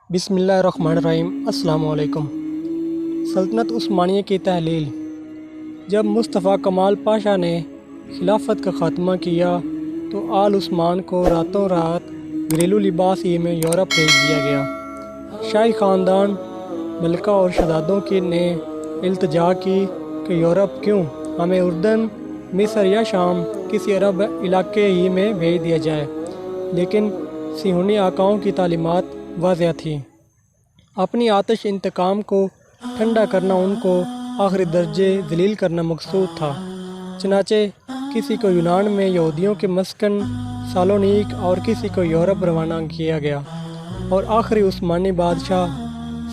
بسم اللہ الرحمن الرحیم۔ السلام علیکم۔ سلطنت عثمانیہ کی تحلیل۔ جب مصطفیٰ کمال پاشا نے خلافت کا خاتمہ کیا تو آل عثمان کو راتوں رات گھریلو لباس ہی میں یورپ بھیج دیا گیا۔ شاہی خاندان، ملکہ اور شہزادوں کی نے التجا کی کہ یورپ کیوں، ہمیں اردن، مصر یا شام کسی عرب علاقے ہی میں بھیج دیا جائے، لیکن صہیونی آقاؤں کی تعلیمات واضح تھی۔ اپنی آتش انتقام کو ٹھنڈا کرنا ان کو آخری درجے ذلیل کرنا مقصود تھا، چنانچہ کسی کو یونان میں یہودیوں کے مسکن سالونیک اور کسی کو یورپ روانہ کیا گیا، اور آخری عثمانی بادشاہ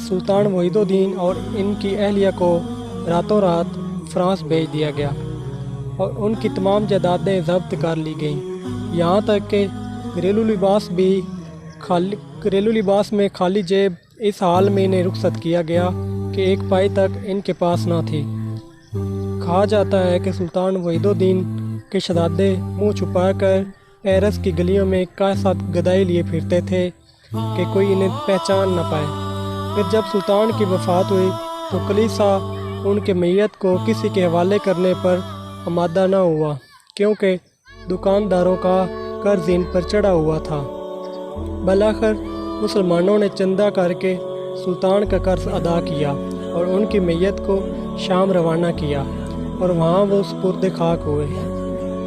سلطان وحید الدین اور ان کی اہلیہ کو راتوں رات فرانس بھیج دیا گیا اور ان کی تمام جائیدادیں ضبط کر لی گئیں، یہاں تک کہ گھریلو لباس میں خالی جیب اس حال میں انہیں رخصت کیا گیا کہ ایک پائی تک ان کے پاس نہ تھی۔ کہا جاتا ہے کہ سلطان وحید الدین کے شہزادے منہ چھپا کر پیرس کی گلیوں میں کا ساتھ گدائی لیے پھرتے تھے کہ کوئی انہیں پہچان نہ پائے۔ پھر جب سلطان کی وفات ہوئی تو کلیسا ان کے میت کو کسی کے حوالے کرنے پر آمادہ نہ ہوا، کیونکہ دکانداروں کا قرض ان پر چڑھا ہوا تھا۔ بالآخر مسلمانوں نے چندہ کر کے سلطان کا قرض ادا کیا اور ان کی میت کو شام روانہ کیا اور وہاں وہ سپرد خاک ہوئے۔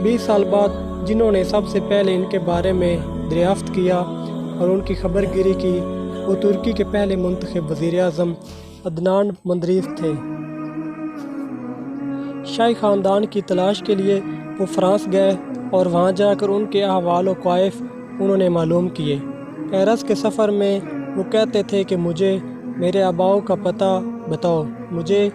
20 سال بعد جنہوں نے سب سے پہلے ان کے بارے میں دریافت کیا اور ان کی خبر گیری کی، وہ ترکی کے پہلے منتخب وزیر اعظم عدنان مندریس تھے۔ شاہی خاندان کی تلاش کے لیے وہ فرانس گئے اور وہاں جا کر ان کے احوال و کوائف انہوں نے معلوم کیے۔ پیرس کے سفر میں وہ کہتے تھے کہ مجھے میرے آباؤں کا پتہ بتاؤ، مجھے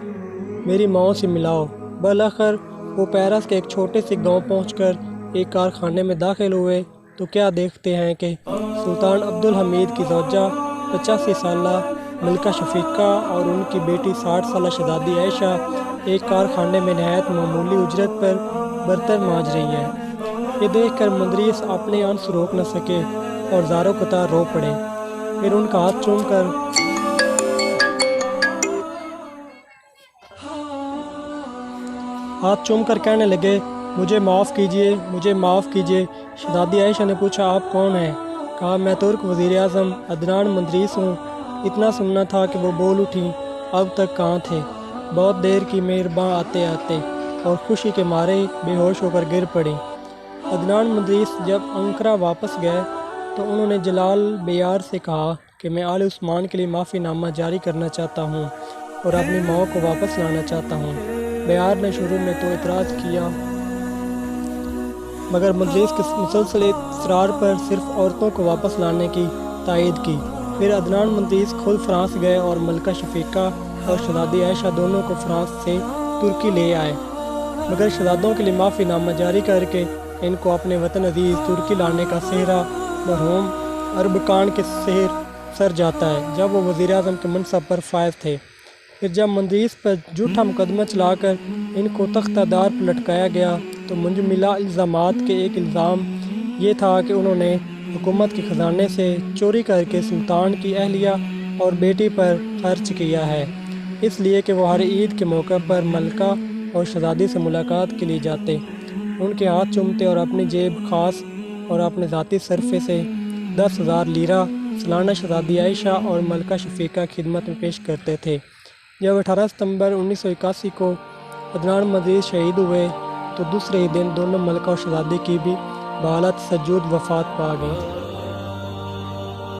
میری ماؤں سے ملاؤ۔ بالآخر وہ پیرس کے ایک چھوٹے سے گاؤں پہنچ کر ایک کارخانے میں داخل ہوئے تو کیا دیکھتے ہیں کہ سلطان عبدالحمید کی زوجہ 85 سالہ ملکہ شفیقہ اور ان کی بیٹی 60 سالہ شہزادی عائشہ ایک کارخانے میں نہایت معمولی اجرت پر برتن مانج رہی ہیں۔ یہ دیکھ کر مندریس اپنے آنسو روک نہ سکے اور زاروں قطار رو پڑے۔ پھر ان کا ہاتھ چوم کر کہنے لگے، مجھے معاف کیجیے، مجھے معاف کیجیے۔ شہزادی عائشہ نے پوچھا، آپ کون ہیں؟ کہا، میں ترک وزیر اعظم عدنان مندریس ہوں۔ اتنا سننا تھا کہ وہ بول اٹھیں، اب تک کہاں تھے؟ بہت دیر کی مہرباں آتے آتے، اور خوشی کے مارے بے ہوش ہو کر گر پڑیں۔ عدنان مندریس جب انقرہ واپس گئے تو انہوں نے جلال بیار سے کہا کہ میں آل عثمان کے لیے معافی نامہ جاری کرنا چاہتا ہوں اور اپنی ماؤں کو واپس لانا چاہتا ہوں۔ بیار نے شروع میں تو اعتراض کیا، مگر مندریس کے مسلسل اصرار پر صرف عورتوں کو واپس لانے کی تائید کی۔ پھر عدنان مندریس خود فرانس گئے اور ملکہ شفیقہ اور شہزادی عائشہ دونوں کو فرانس سے ترکی لے آئے، مگر شہزادوں کے لیے معافی نامہ جاری کر کے ان کو اپنے وطن عزیز ترکی لانے کا سہرا مرحوم اربکان کے سر جاتا ہے، جب وہ وزیر اعظم کے منصب پر فائز تھے۔ پھر جب مندریس پر جھوٹا مقدمہ چلا کر ان کو تختہ دار پر لٹکایا گیا تو منجملہ الزامات کے ایک الزام یہ تھا کہ انہوں نے حکومت کے خزانے سے چوری کر کے سلطان کی اہلیہ اور بیٹی پر خرچ کیا ہے، اس لیے کہ وہ ہر عید کے موقع پر ملکہ اور شہزادی سے ملاقات کے لیے جاتے، ان کے ہاتھ چومتے اور اپنی جیب خاص اور اپنے ذاتی صرفے سے 10,000 لیرہ سالانہ شہزادی عائشہ اور ملکہ شفیقہ کی خدمت میں پیش کرتے تھے۔ جب 18 ستمبر 1981 کو عدنان مندریس شہید ہوئے تو دوسرے ہی دن دونوں ملکہ اور شہزادی کی بھی بحالت سجود وفات پا گئی۔